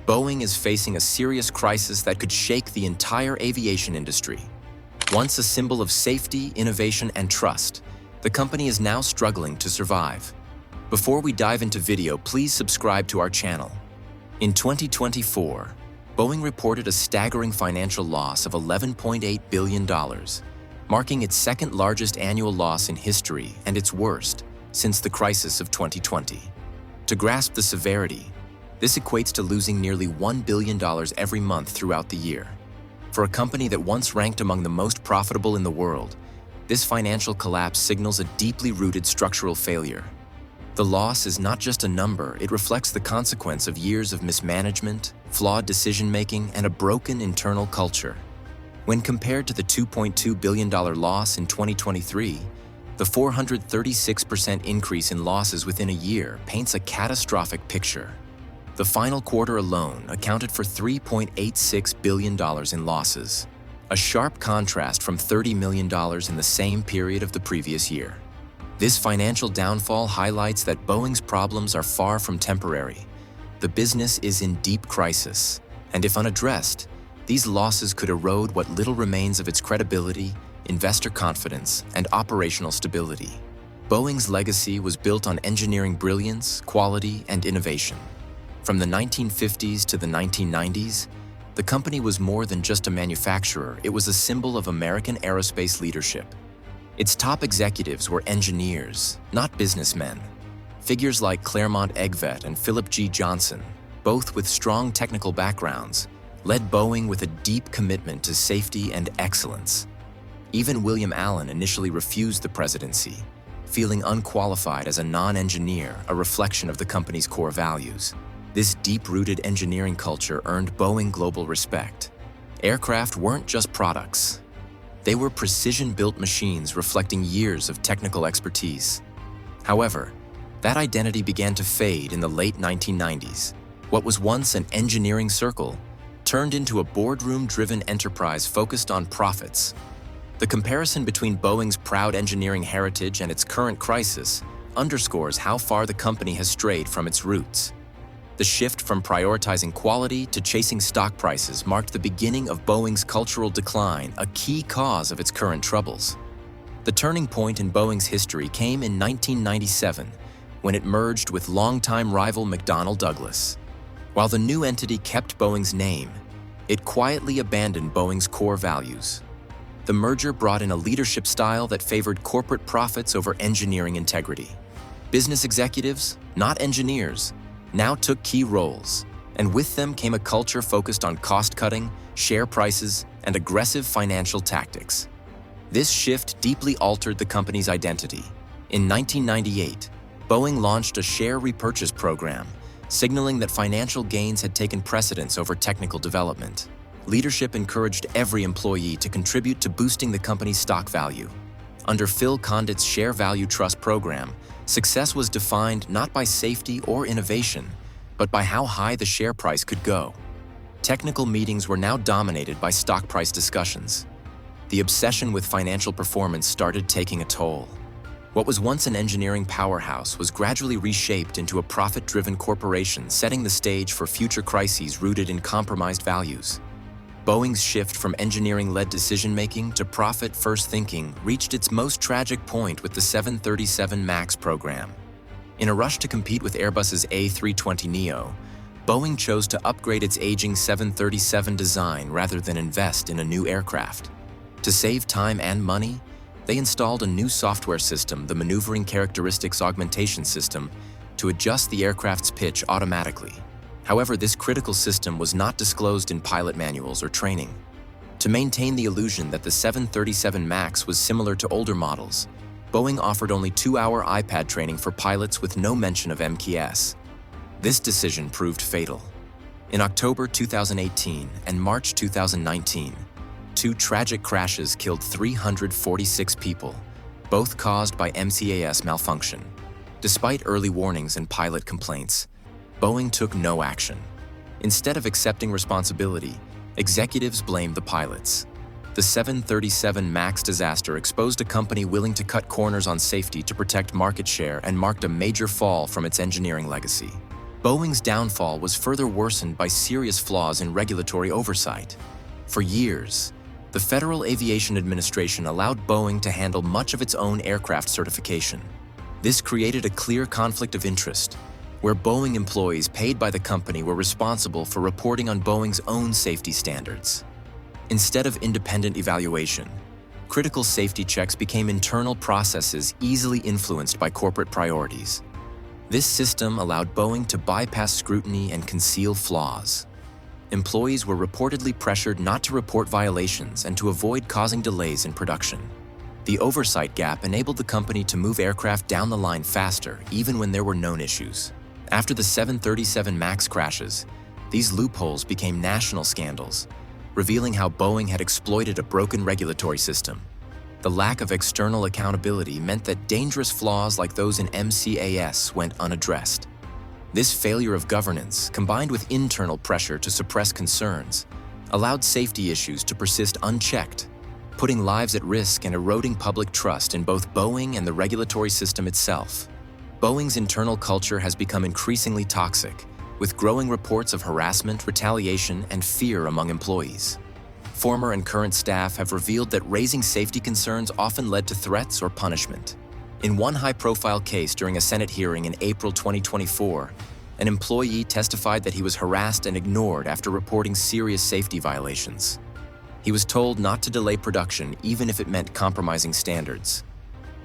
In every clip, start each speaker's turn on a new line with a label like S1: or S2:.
S1: Boeing is facing a serious crisis that could shake the entire aviation industry. Once a symbol of safety, innovation, and trust, the company is now struggling to survive. Before we dive into video, please subscribe to our channel. In 2024, Boeing reported a staggering financial loss of $11.8 billion, marking its second largest annual loss in history and its worst since the crisis of 2020. To grasp the severity, this equates to losing nearly $1 billion every month throughout the year. For a company that once ranked among the most profitable in the world, this financial collapse signals a deeply rooted structural failure. The loss is not just a number, it reflects the consequence of years of mismanagement, flawed decision-making, and a broken internal culture. When compared to the $2.2 billion loss in 2023, the 436% increase in losses within a year paints a catastrophic picture. The final quarter alone accounted for $3.86 billion in losses, a sharp contrast from $30 million in the same period of the previous year. This financial downfall highlights that Boeing's problems are far from temporary. The business is in deep crisis, and if unaddressed, these losses could erode what little remains of its credibility, investor confidence, and operational stability. Boeing's legacy was built on engineering brilliance, quality, and innovation. From the 1950s to the 1990s, the company was more than just a manufacturer, it was a symbol of American aerospace leadership. Its top executives were engineers, not businessmen. Figures like Claremont Egvet and Philip G. Johnson, both with strong technical backgrounds, led Boeing with a deep commitment to safety and excellence. Even William Allen initially refused the presidency, feeling unqualified as a non-engineer, a reflection of the company's core values. This deep-rooted engineering culture earned Boeing global respect. Aircraft weren't just products. They were precision-built machines reflecting years of technical expertise. However, that identity began to fade in the late 1990s. What was once an engineering circle turned into a boardroom-driven enterprise focused on profits. The comparison between Boeing's proud engineering heritage and its current crisis underscores how far the company has strayed from its roots. The shift from prioritizing quality to chasing stock prices marked the beginning of Boeing's cultural decline, a key cause of its current troubles. The turning point in Boeing's history came in 1997, when it merged with longtime rival McDonnell Douglas. While the new entity kept Boeing's name, it quietly abandoned Boeing's core values. The merger brought in a leadership style that favored corporate profits over engineering integrity. Business executives, not engineers, now took key roles, and with them came a culture focused on cost-cutting, share prices, and aggressive financial tactics. This shift deeply altered the company's identity. In 1998, Boeing launched a share repurchase program, signaling that financial gains had taken precedence over technical development. Leadership encouraged every employee to contribute to boosting the company's stock value. Under Phil Condit's Share Value Trust program, success was defined not by safety or innovation, but by how high the share price could go. Technical meetings were now dominated by stock price discussions. The obsession with financial performance started taking a toll. What was once an engineering powerhouse was gradually reshaped into a profit-driven corporation, setting the stage for future crises rooted in compromised values. Boeing's shift from engineering-led decision-making to profit-first thinking reached its most tragic point with the 737 MAX program. In a rush to compete with Airbus's A320neo, Boeing chose to upgrade its aging 737 design rather than invest in a new aircraft. To save time and money, they installed a new software system, the Maneuvering Characteristics Augmentation System, to adjust the aircraft's pitch automatically. However, this critical system was not disclosed in pilot manuals or training. To maintain the illusion that the 737 MAX was similar to older models, Boeing offered only 2-hour iPad training for pilots with no mention of MKS. This decision proved fatal. In October 2018 and March 2019, two tragic crashes killed 346 people, both caused by MCAS malfunction. Despite early warnings and pilot complaints, Boeing took no action. Instead of accepting responsibility, executives blamed the pilots. The 737 MAX disaster exposed a company willing to cut corners on safety to protect market share and marked a major fall from its engineering legacy. Boeing's downfall was further worsened by serious flaws in regulatory oversight. For years, the Federal Aviation Administration allowed Boeing to handle much of its own aircraft certification. This created a clear conflict of interest, where Boeing employees paid by the company were responsible for reporting on Boeing's own safety standards. Instead of independent evaluation, critical safety checks became internal processes easily influenced by corporate priorities. This system allowed Boeing to bypass scrutiny and conceal flaws. Employees were reportedly pressured not to report violations and to avoid causing delays in production. The oversight gap enabled the company to move aircraft down the line faster, even when there were known issues. After the 737 MAX crashes, these loopholes became national scandals, revealing how Boeing had exploited a broken regulatory system. The lack of external accountability meant that dangerous flaws like those in MCAS went unaddressed. This failure of governance, combined with internal pressure to suppress concerns, allowed safety issues to persist unchecked, putting lives at risk and eroding public trust in both Boeing and the regulatory system itself. Boeing's internal culture has become increasingly toxic, with growing reports of harassment, retaliation, and fear among employees. Former and current staff have revealed that raising safety concerns often led to threats or punishment. In one high-profile case during a Senate hearing in April 2024, an employee testified that he was harassed and ignored after reporting serious safety violations. He was told not to delay production even if it meant compromising standards.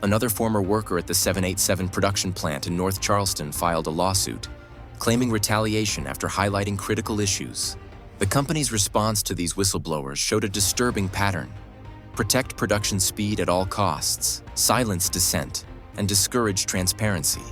S1: Another former worker at the 787 production plant in North Charleston filed a lawsuit, claiming retaliation after highlighting critical issues. The company's response to these whistleblowers showed a disturbing pattern: protect production speed at all costs, silence dissent, and discourage transparency.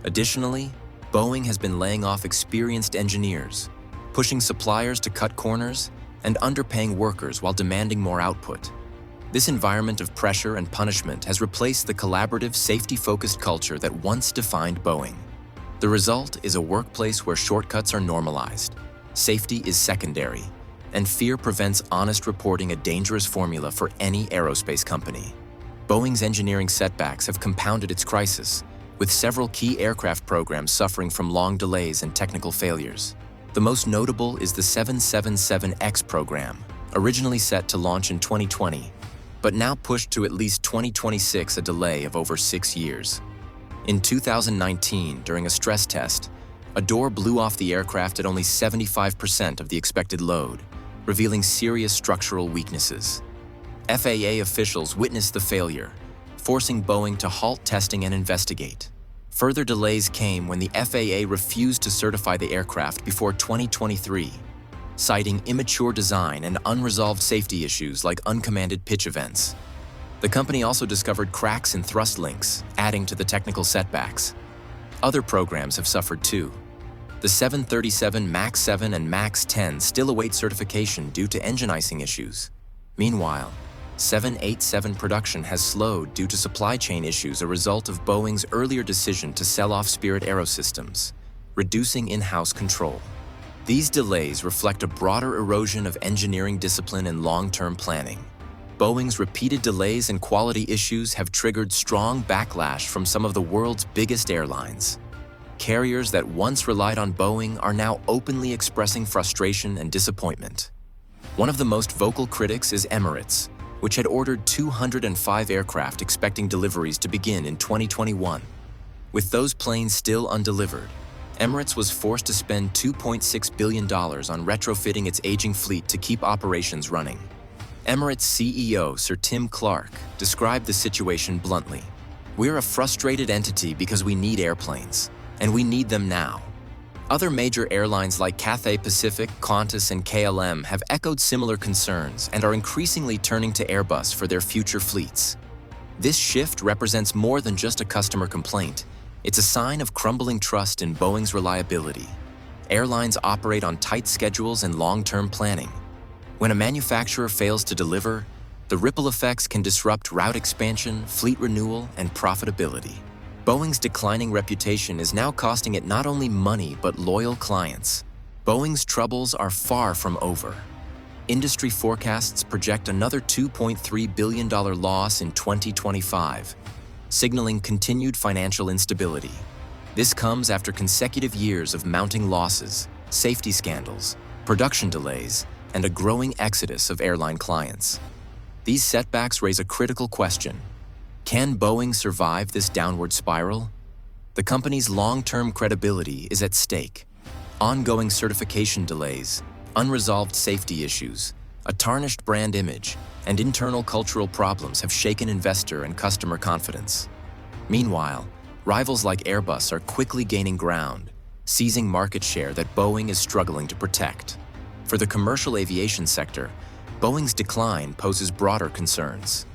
S1: Additionally, Boeing has been laying off experienced engineers, pushing suppliers to cut corners, and underpaying workers while demanding more output. This environment of pressure and punishment has replaced the collaborative, safety-focused culture that once defined Boeing. The result is a workplace where shortcuts are normalized, safety is secondary, and fear prevents honest reporting, a dangerous formula for any aerospace company. Boeing's engineering setbacks have compounded its crisis, with several key aircraft programs suffering from long delays and technical failures. The most notable is the 777X program, originally set to launch in 2020, but now pushed to at least 2026, a delay of over 6 years. In 2019, during a stress test, a door blew off the aircraft at only 75% of the expected load, revealing serious structural weaknesses. FAA officials witnessed the failure, forcing Boeing to halt testing and investigate. Further delays came when the FAA refused to certify the aircraft before 2023, citing immature design and unresolved safety issues like uncommanded pitch events. The company also discovered cracks in thrust links, adding to the technical setbacks. Other programs have suffered too. The 737 MAX 7 and MAX 10 still await certification due to engine icing issues. Meanwhile, 787 production has slowed due to supply chain issues, a result of Boeing's earlier decision to sell off Spirit AeroSystems, reducing in-house control. These delays reflect a broader erosion of engineering discipline and long-term planning. Boeing's repeated delays and quality issues have triggered strong backlash from some of the world's biggest airlines. Carriers that once relied on Boeing are now openly expressing frustration and disappointment. One of the most vocal critics is Emirates, which had ordered 205 aircraft expecting deliveries to begin in 2021. With those planes still undelivered, Emirates was forced to spend $2.6 billion on retrofitting its aging fleet to keep operations running. Emirates CEO Sir Tim Clark described the situation bluntly: "We're a frustrated entity because we need airplanes, and we need them now." Other major airlines like Cathay Pacific, Qantas, and KLM have echoed similar concerns and are increasingly turning to Airbus for their future fleets. This shift represents more than just a customer complaint. It's a sign of crumbling trust in Boeing's reliability. Airlines operate on tight schedules and long-term planning. When a manufacturer fails to deliver, the ripple effects can disrupt route expansion, fleet renewal, and profitability. Boeing's declining reputation is now costing it not only money but loyal clients. Boeing's troubles are far from over. Industry forecasts project another $2.3 billion loss in 2025, signaling continued financial instability. This comes after consecutive years of mounting losses, safety scandals, production delays, and a growing exodus of airline clients. These setbacks raise a critical question. Can Boeing survive this downward spiral? The company's long-term credibility is at stake. Ongoing certification delays, unresolved safety issues, a tarnished brand image, and internal cultural problems have shaken investor and customer confidence. Meanwhile, rivals like Airbus are quickly gaining ground, seizing market share that Boeing is struggling to protect. For the commercial aviation sector, Boeing's decline poses broader concerns.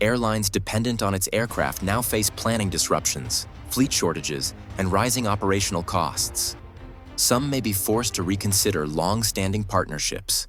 S1: Airlines dependent on its aircraft now face planning disruptions, fleet shortages, and rising operational costs. Some may be forced to reconsider long-standing partnerships.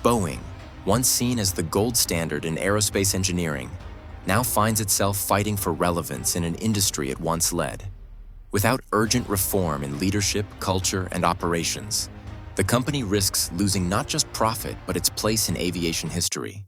S1: Boeing, once seen as the gold standard in aerospace engineering, now finds itself fighting for relevance in an industry it once led. Without urgent reform in leadership, culture, and operations, the company risks losing not just profit but its place in aviation history.